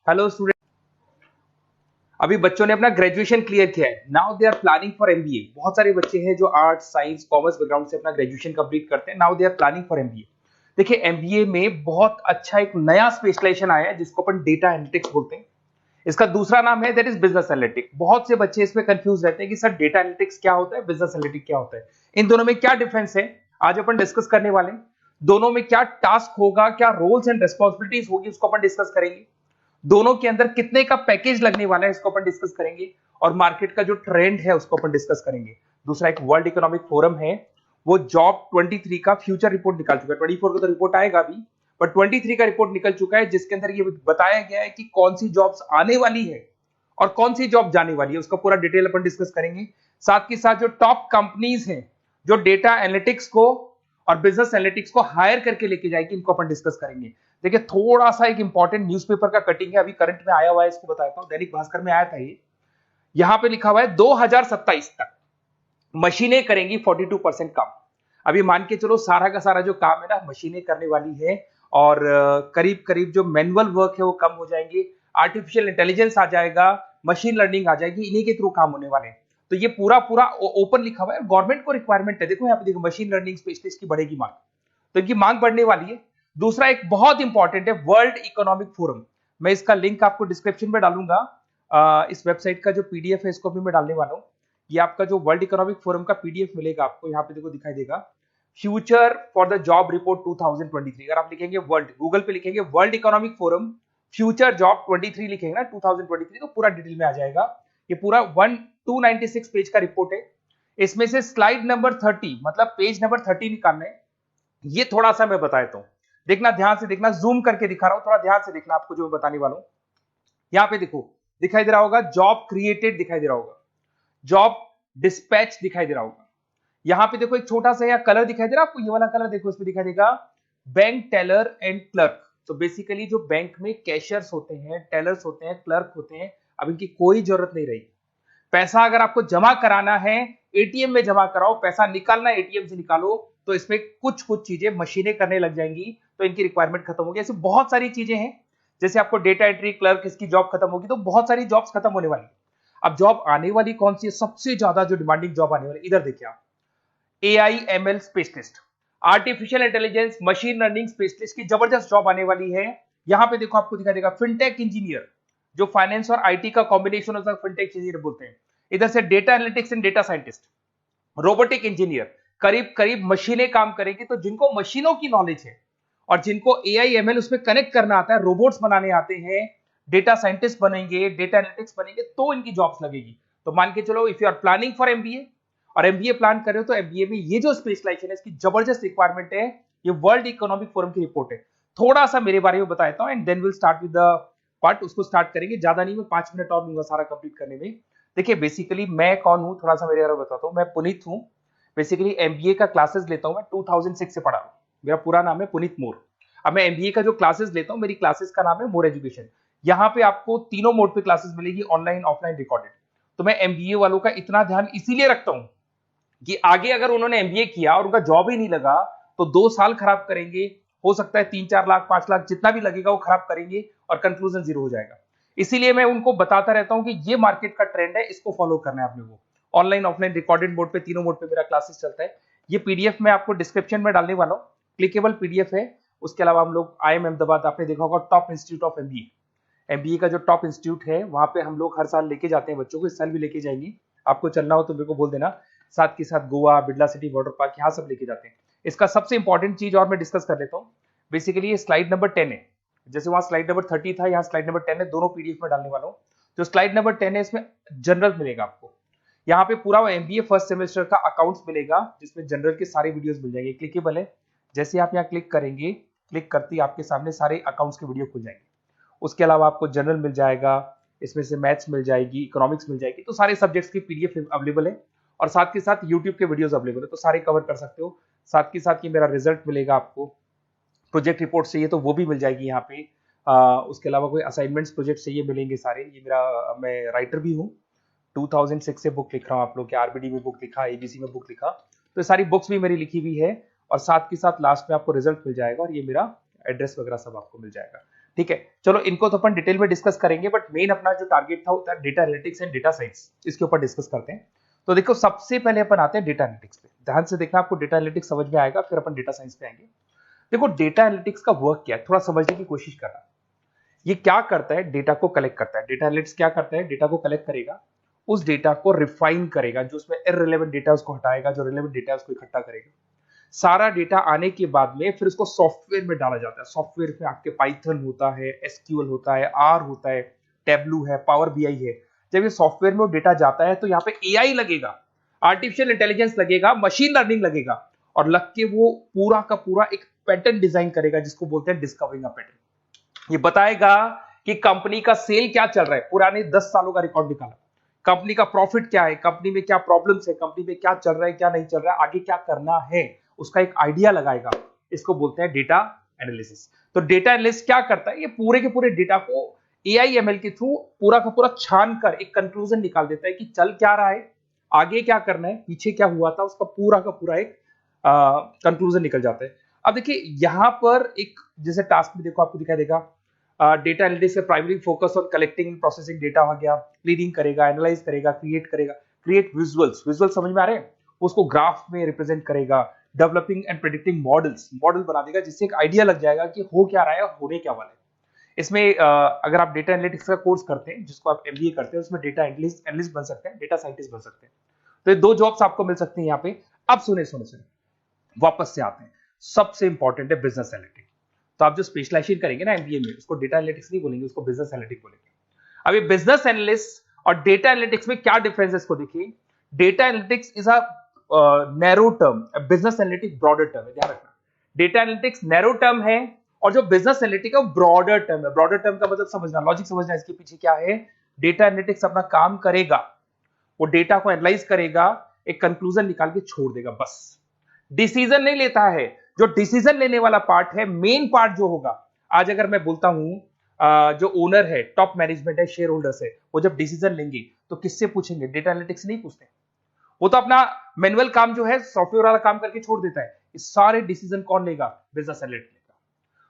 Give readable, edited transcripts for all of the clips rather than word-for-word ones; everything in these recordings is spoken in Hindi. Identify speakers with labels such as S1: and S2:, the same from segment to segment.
S1: Hello student. अभी बच्चों ने अपना ग्रेजुएशन क्लियर किया है। Now they are planning for MBA. बहुत सारे बच्चे हैं जो आर्ट्स, साइंस, कॉमर्स बैकग्राउंड से अपना ग्रेजुएशन कंप्लीट करते हैं। Now they are planning for MBA. देखिए, एमबीए में बहुत अच्छा एक नया स्पेशलाइजेशन आया है जिसको अपन डेटा एनालिटिक्स बोलते हैं। इसका दूसरा नाम है दैट इज बिजनेस एनालिटिक्स। बहुत से बच्चे इसमें कंफ्यूज रहते हैं कि सर डेटा एनालिटिक्स क्या होता है, बिजनेस एनालिटिक्स क्या होता है, इन दोनों में क्या डिफरेंस है। आज अपन डिस्कस करने वाले हैं। दोनों में क्या टास्क होगा, क्या रोल्स एंड रिस्पॉन्सिबिलिटीज होगी, उसको अपन डिस्कस करेंगे। दोनों के अंदर कितने का पैकेज लगने वाला है, इसको अपन डिस्कस करेंगे। और मार्केट का जो ट्रेंड है उसको अपन डिस्कस करेंगे। दूसरा, एक वर्ल्ड इकोनॉमिक फोरम है, वो जॉब 23 का फ्यूचर रिपोर्ट निकाल चुका है। 24 का तो रिपोर्ट आएगा अभी, पर 23 का रिपोर्ट निकल चुका है जिसके अंदर ये बताया गया है कि कौन सी जॉब्स आने वाली है और कौन सी जॉब जाने वाली है। उसका पूरा डिटेल अपन डिस्कस करेंगे। साथ के साथ जो टॉप कंपनीज हैं जो डेटा एनालिटिक्स को और बिजनेस एनालिटिक्स को हायर करके लेके जाएगी, इनको अपन डिस्कस करेंगे। देखिए, थोड़ा सा एक इंपॉर्टेंट न्यूज़पेपर का कटिंग है, अभी करंट में आया हुआ है, इसको बताता हूं। दैनिक भास्कर में आया था ये। यहां पे लिखा हुआ है 2027 तक मशीनें करेंगी 42% काम। अभी मान के चलो सारा का सारा जो काम है ना, मशीनें करने वाली है। और करीब करीब जो मैनुअल वर्क है वो कम हो जाएंगे। आर्टिफिशियल इंटेलिजेंस आ जाएगा, मशीन लर्निंग आ जाएगी, इन्हीं के थ्रू काम होने वाले हैं। तो ये पूरा पूरा ओपन लिखा हुआ है। गवर्नमेंट को रिक्वायरमेंट है। देखो यहाँ पे देखो, मशीन लर्निंग स्पेशलिस्ट की बढ़ेगी मांग, तो इनकी मांग बढ़ने वाली है। दूसरा एक बहुत इंपॉर्टेंट है, वर्ल्ड इकोनॉमिक फोरम। मैं इसका लिंक आपको डिस्क्रिप्शन में डालूंगा। इस वेबसाइट का जो पीडीएफ है इसको भी मैं डालने वाला हूँ। ये आपका जो वर्ल्ड इकोनॉमिक फोरम का पीडीएफ मिलेगा आपको, यहाँ पे देखो दिखाई देगा, future for the job report 2023। अगर आप लिखेंगे वर्ल्ड, गूगल पे लिखेंगे world Economic forum future job 23 लिखेंगे ना 2023, तो पूरा डिटेल में आ जाएगा। ये पूरा 296 पेज का रिपोर्ट है। इसमें से स्लाइड नंबर 30, मतलब पेज नंबर 30 निकालना है। ये थोड़ा सा मैं बताता हूं, देखना ध्यान से, देखना, जूम करके दिखा रहा हूं, थोड़ा ध्यान से देखना आपको जो मैं बताने वाला हूं। यहां पे देखो दिखाई दे रहा होगा जॉब क्रिएटेड, दिखाई दे रहा होगा जॉब डिस्पैच, दिखाई दे रहा होगा। यहां पे देखो एक छोटा सा यहाँ कलर दिखाई दे रहा है आपको, ये वाला कलर देखो, इसमें दिखाई देगा बैंक टेलर एंड क्लर्क। तो बेसिकली जो बैंक में कैशियर्स होते हैं, टेलर्स होते हैं, क्लर्क होते हैं, अब इनकी कोई जरूरत नहीं रही। पैसा अगर आपको जमा कराना है एटीएम में जमा कराओ, पैसा निकालना है एटीएम से निकालो, तो इसमें कुछ कुछ चीजें मशीनें करने लग जाएंगी, तो इनकी रिक्वायरमेंट खत्म होगी। ऐसे बहुत सारी चीजें हैं, जैसे आपको डेटा एंट्री क्लर्क, इसकी जॉब खत्म होगी, तो बहुत सारी जॉब्स खत्म होने वाली। अब जॉब आने वाली कौन सी है, सबसे ज्यादा जो डिमांडिंग जॉब आने वाली, इधर देखिए आप, AI/ML specialist, artificial intelligence machine learning specialist की जबरदस्त जॉब आने वाली है। यहां पे देखो आपको दिखाई देगा फिनटेक इंजीनियर, जो फाइनेंस और आईटी का कॉम्बिनेशन होता है, फिनटेक इंजीनियर बोलते हैं। इधर से data analytics and data scientist, robotic engineer, करीब करीब मशीनें काम करेगी। तो जिनको मशीनों की नॉलेज है और जिनको AI/ML उसमें कनेक्ट करना आता है, रोबोट्स बनाने आते हैं, डेटा साइंटिस्ट बनेंगे, डेटा एनालिटिक्स बनेंगे, तो इनकी जॉब्स लगेगी। तो मान के चलो, if you are planning for MBA और एमबीए प्लान कर रहे हो, तो एमबीए में ये जो स्पेशलाइजेशन है इसकी जबरदस्त रिक्वायरमेंट है। ये वर्ल्ड इकोनॉमिक फोरम की रिपोर्ट है। थोड़ा सा मेरे बारे में बताता हूं and then will start with the part. उसको स्टार्ट करेंगे, ज्यादा नहीं, मैं 5 मिनट और लूंगा सारा कंप्लीट करने में। देखिए, बेसिकली मैं कौन हूं, थोड़ा सा मेरे बारे में बताता हूं। मैं पुनीत हूं। बेसिकली एमबीए का क्लासेस लेता हूं मैं, 2006 से पढ़ा हूं। मेरा पूरा नाम है पुनीत मोर। अब मैं एमबीए का जो क्लासेस लेता हूं, मेरी क्लासेस का नाम है मोर एजुकेशन। यहाँ पे आपको तीनों मोड पे क्लासेस मिलेगी, ऑनलाइन, ऑफलाइन, रिकॉर्डेड। तो मैं एमबीए वालों का इतना ध्यान इसीलिए रखता हूं कि आगे अगर उन्होंने एमबीए किया और उनका जॉब ही नहीं लगा, तो 2 साल खराब करेंगे। हो सकता है 3-4 लाख, 5 लाख, जितना भी लगेगा वो खराब करेंगे और कंक्लूजन जीरो हो जाएगा। इसीलिए मैं उनको बताता रहता हूं कि ये मार्केट का ट्रेंड है, इसको फॉलो करना है आपने। वो ऑनलाइन, ऑफलाइन, रिकॉर्डेड मोड पे, तीनों मोड पे मेरा क्लासेस चलता है। ये पीडीएफ मैं आपको डिस्क्रिप्शन में डालने वाला हूँ, क्लिकेबल पीडीएफ है। उसके अलावा हम लोग IIM अहमदाबाद, आपने देखा होगा, top institute of MBA, MBA का जो टॉप इंस्टीट्यूट है, वहां पे हम लोग हर साल लेके जाते हैं बच्चों को। इस साल भी लेके जाएंगे। आपको चलना हो तो मेरे को बोल देना। साथ के साथ Goa, Birla city water park, यहाँ सब लेके जाते हैं। इसका सबसे इंपॉर्टेंट चीज और मैं डिस्कस कर लेता हूँ। बेसिकली ये स्लाइड नंबर 10 है। जैसे वहां स्लाइड नंबर 30 था, यहाँ स्लाइड नंबर 10 है। दोनों पीडीएफ में डालने वाला हूँ। जो स्लाइड नंबर 10 है, इसमें जनरल मिलेगा आपको। यहाँ पे पूरा एमबीए फर्स्ट सेमेस्टर का अकाउंट्स मिलेगा, जिसमें जनरल के सारे वीडियोस मिल जाएंगे, क्लिकेबल है। जैसे आप यहाँ क्लिक करेंगे, क्लिक करते ही आपके सामने सारे अकाउंट्स के वीडियो खुल जाएंगे। उसके अलावा आपको जनरल मिल जाएगा, इसमें से मैथ्स मिल जाएगी, इकोनॉमिक्स मिल जाएगी। तो सारे सब्जेक्ट्स की पीडीएफ अवेलेबल है और साथ के साथ यूट्यूब के वीडियोस अवेलेबल है, तो सारे कवर कर सकते हो। साथ के साथ ये मेरा रिजल्ट मिलेगा आपको। प्रोजेक्ट रिपोर्ट चाहिए तो वो भी मिल जाएगी यहाँ पे। उसके अलावा कोई असाइनमेंट्स, प्रोजेक्ट चाहिए, मिलेंगे सारे। ये मेरा, मैं राइटर भी हूँ। 2006 से बुक लिख रहा हूँ। आप लोग के आरबीडी में बुक लिखा, एबीसी में बुक लिखा, तो ये सारी बुक्स भी मेरी लिखी हुई है। और साथ के साथ लास्ट में आपको रिजल्ट मिल जाएगा और ये मेरा एड्रेस वगैरह सब आपको मिल जाएगा। ठीक है, चलो इनको तो अपन डिटेल में डिस्कस करेंगे, बट मेन अपना जो टारगेट था होता है data analytics and data science, इसके ऊपर डिस्कस करते हैं। तो देखो सबसे पहले अपन आते हैं डेटा एनालिटिक्स पे। ध्यान से देखना, आपको डेटा एनालिटिक्स समझ में आएगा, फिर अपन डेटा साइंस पे आएंगे। देखो डेटा एनालिटिक्स का वर्क क्या है, थोड़ा समझने की कोशिश करना। ये क्या करता है, डेटा को कलेक्ट करता है। डेटा एनालिटिक्स क्या करता है, डेटा को कलेक्ट करेगा, उस डेटा को रिफाइन करेगा, जो उसमें इररिलेवेंट डेटा है उसको हटाएगा, जो रिलेवेंट डेटा है उसको इकट्ठा करेगा। सारा डेटा आने के बाद में फिर उसको सॉफ्टवेयर में डाला जाता है। सॉफ्टवेयर में आपके पाइथन होता है, एसक्यूएल होता है, आर होता है, टेब्लू है, पावर बीआई है। जब ये सॉफ्टवेयर में वो डेटा जाता है तो यहाँ पे एआई लगेगा, आर्टिफिशियल इंटेलिजेंस लगेगा, मशीन लर्निंग लगेगा, और लग के वो पूरा का पूरा एक पैटर्न डिजाइन करेगा, जिसको बोलते हैं डिस्कवरिंग अ पैटर्न। ये बताएगा कि कंपनी का सेल क्या चल रहा है, पुराने 10 सालों का रिकॉर्ड निकाला, कंपनी का प्रॉफिट क्या है, कंपनी में क्या प्रॉब्लम्स है, कंपनी में क्या चल रहा है क्या नहीं चल रहा है, आगे क्या करना है, उसका एक आइडिया लगाएगा। इसको बोलते हैं डेटा एनालिसिस। तो डेटा एनालिस्ट क्या करता है, ये पूरे के पूरे डेटा को एआई एमएल के थ्रू पूरा का पूरा छान कर एक कंक्लूजन निकाल देता है कि चल क्या रहा है, आगे क्या करना है, पीछे क्या हुआ था, उसका पूरा का पूरा एक कंक्लूजन निकल जाता है। अब देखिए यहां पर एक जैसे टास्क में देखो आपको दिखाई देगा, डेटा एनालिटिक्स का primary focus on collecting and processing data हो गया, क्लीनिंग करेगा, एनालाइज करेगा, क्रिएट करेगा, क्रिएट विजुअल्स, विजुअल समझ में आ रहे हैं, उसको ग्राफ में रिप्रेजेंट करेगा, developing and predicting models, model बना देगा जिससे एक आइडिया लग जाएगा कि हो क्या रहा है और होने क्या वाला है। इसमें अगर आप डेटा एनालिटिक्स का कोर्स करते हैं, जिसको आप एमबीए करते हैं, उसमें डेटा एनालिस्ट बन सकते हैं, डेटा साइंटिस्ट बन सकते हैं। तो ये 2 जॉब्स आपको मिल सकती हैं यहाँ पे। अब सुने सुने सुने वापस से आते हैं, सबसे इंपॉर्टेंट है बिजनेस एनालिटिक्स। तो आप जो स्पेशलाइजेशन करेंगे ना एमबीए में, उसको डेटा एनालिटिक्स नहीं बोलेंगे, उसको बिजनेस एनालिटिक्स बोलेंगे। अब ये बिजनेस एनालिस्ट और डेटा एनालिटिक्स में क्या डिफरेंस है इसको देखिए। Data analytics is a narrow term, business analytics broader term है, ध्यान रखना। डेटा एनालिटिक्स नैरो टर्म है और जो बिजनेस एनालिटिक्स है वो ब्रॉडर टर्म है। ब्रॉडर टर्म का मतलब समझना, लॉजिक समझना, इसके पीछे क्या है। डेटा एनालिटिक्स अपना काम करेगा, वो डेटा को एनालाइज करेगा, एक कंक्लूजन निकाल के छोड़ देगा, बस। डिसीजन नहीं लेता है। जो डिसीजन लेने वाला पार्ट है, मेन पार्ट जो होगा, आज अगर मैं बोलता हूं जो ओनर है, टॉप मैनेजमेंट है, शेयर होल्डर्स है, वो जब डिसीजन लेंगे तो किससे पूछेंगे, डेटा एनालिटिक्स नहीं पूछते। वो तो अपना मैनुअल काम जो है, सॉफ्टवेयर वाला काम करके छोड़ देता है। इस सारे डिसीजन कौन लेगा, बिजनेस एनालिटिक्स लेगा।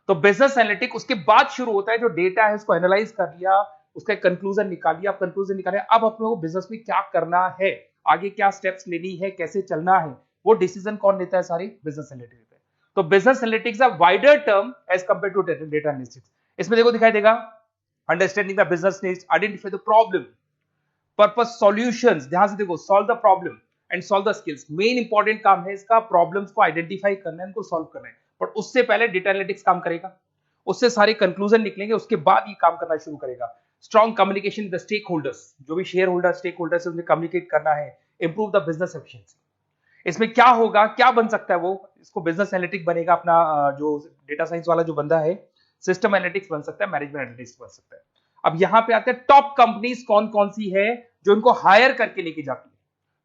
S1: तो बिजनेस एनालिटिक्स उसके बाद शुरू होता है, जो डेटा है उसको एनालाइज कर लिया, उसका कंक्लूजन निकाल लिया, अब कंक्लूजन निकाले, अब अपने को बिजनेस में क्या करना है, आगे क्या स्टेप्स लेनी है, कैसे चलना है, वो डिसीजन कौन लेता है, सारी बिजनेस एनालिटिक्स लेता है। तो business analytics a wider term as compare to data analytics. इसमें देखो दिखाई देगा, understanding the business needs, identify the problem, purpose, solutions, ध्यान से देखो, solve the problem and solve the skills. Main important काम है इसका, प्रॉब्लम्स को आइडेंटिफाई करना है, उनको सॉल्व करना है। पर उससे पहले डेटा एनालिटिक्स काम करेगा, उससे सारे कंक्लूजन निकलेंगे, उसके बाद ये काम करना शुरू करेगा। Strong communication with stakeholders, जो भी शेयर होल्डर स्टेक होल्डर से उन्हें कम्युनिकेट करना है, इंप्रूव द बिजनेस एफिशिएंसी। इसमें क्या होगा, क्या बन सकता है वो, इसको बिजनेस एनालिटिक्स बनेगा अपना, जो डेटा साइंस वाला जो बंदा है, सिस्टम एनालिटिक्स बन सकता है, मैनेजमेंट एनालिटिक्स बन सकता है। अब यहां पे आते हैं टॉप कंपनीज कौन कौन सी है जो इनको हायर करके लेके जाती है।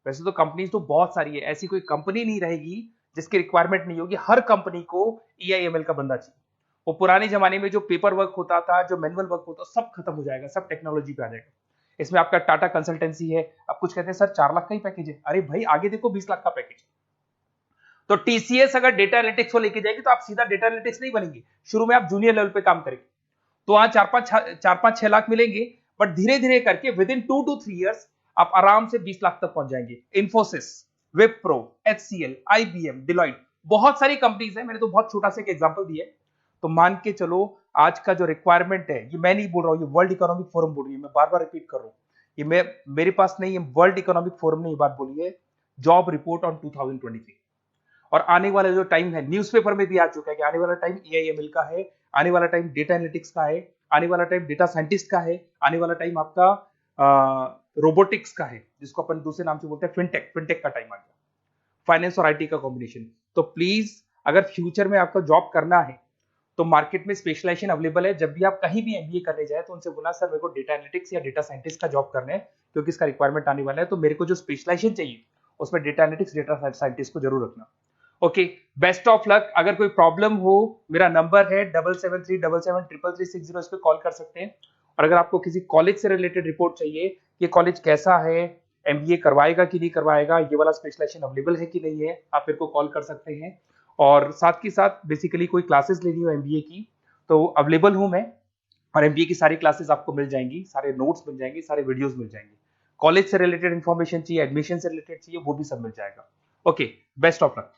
S1: वैसे तो कंपनीज तो बहुत सारी है, ऐसी कोई कंपनी नहीं रहेगी जिसकी रिक्वायरमेंट नहीं होगी, हर कंपनी को ईआईएमएल का बंदा चाहिए। वो पुराने जमाने में जो पेपर वर्क होता था, जो मैनुअल वर्क होता था, सब खत्म हो जाएगा, सब टेक्नोलॉजी पे आ जाएगा। इसमें आपका टाटा कंसल्टेंसी है, अब कुछ कहते हैं सर 4 लाख का ही पैकेज है, अरे भाई आगे देखो 20 लाख का पैकेज। तो टीसीएस अगर डेटा एनालिटिक्स को लेके जाएगी तो आप सीधा डेटा एनालिटिक्स नहीं बनेंगे, शुरू में आप जूनियर लेवल पे काम करेंगे, तो वहां 4-5-6 लाख मिलेंगे, बट धीरे धीरे करके विद इन 2 to 3 years आप आराम से 20 लाख तक पहुंच जाएंगे। Infosys, Wipro, HCL, IBM, Deloitte, बहुत सारी कंपनीज है, मैंने तो बहुत छोटा सा एक एग्जांपल दिया है। तो मान के चलो आज का जो रिक्वायरमेंट है, ये मैं नहीं बोल रहा हूं, ये वर्ल्ड इकोनॉमिक फोरम बोल रही है, मैं बार बार रिपीट कर रहा हूं, ये मेरे पास नहीं है, वर्ल्ड इकोनॉमिक फोरम ने ये बात बोली है, जॉब रिपोर्ट ऑन 2023। और आने वाला जो टाइम है, न्यूज़पेपर में भी आ चुका है कि आने वाला टाइम एआईएमएल का है, आने वाला टाइम डेटा एनालिटिक्स का है, आने वाला टाइम डेटा साइंटिस्ट का है, आने वाला टाइम आपका रोबोटिक्स का है, जिसको अपन दूसरे नाम से बोलते हैं फिनटेक। फिनटेक का टाइम आ गया, फाइनेंस और आईटी का कॉम्बिनेशन। तो प्लीज अगर फ्यूचर में आपको जॉब करना है तो मार्केट में स्पेशलाइजेशन अवेलेबल है। जब भी आप कहीं भी एमबीए करने जाए तो उनसे बोला, सर मेरे को डेटा एनालिटिक्स या डेटा साइंटिस्ट का जॉब करना है, क्योंकि इसका रिक्वायरमेंट आने वाला है, तो मेरे को जो स्पेशलाइजेशन चाहिए उसमें डेटा एनालिटिक्स, डेटा साइंटिस्ट को जरूर रखना। Okay, best of luck. अगर कोई प्रॉब्लम हो, मेरा नंबर है 7737733360, इस पे कॉल कर सकते हैं। और अगर आपको किसी कॉलेज से रिलेटेड रिपोर्ट चाहिए, ये कॉलेज कैसा है, एमबीए करवाएगा कि नहीं करवाएगा, ये वाला स्पेशलाइजेशन अवेलेबल है कि नहीं है, आप मेरे को कॉल कर सकते हैं। और साथ ही साथ बेसिकली कोई क्लासेस लेनी हो एमबीए की तो अवेलेबल हूं मैं, और एमबीए की सारी क्लासेस आपको मिल जाएंगी, सारे नोट्स मिल जाएंगे, सारे वीडियोस मिल जाएंगे। कॉलेज से रिलेटेड इन्फॉर्मेशन चाहिए, एडमिशन से रिलेटेड चाहिए, वो भी सब मिल जाएगा। Okay, best of luck.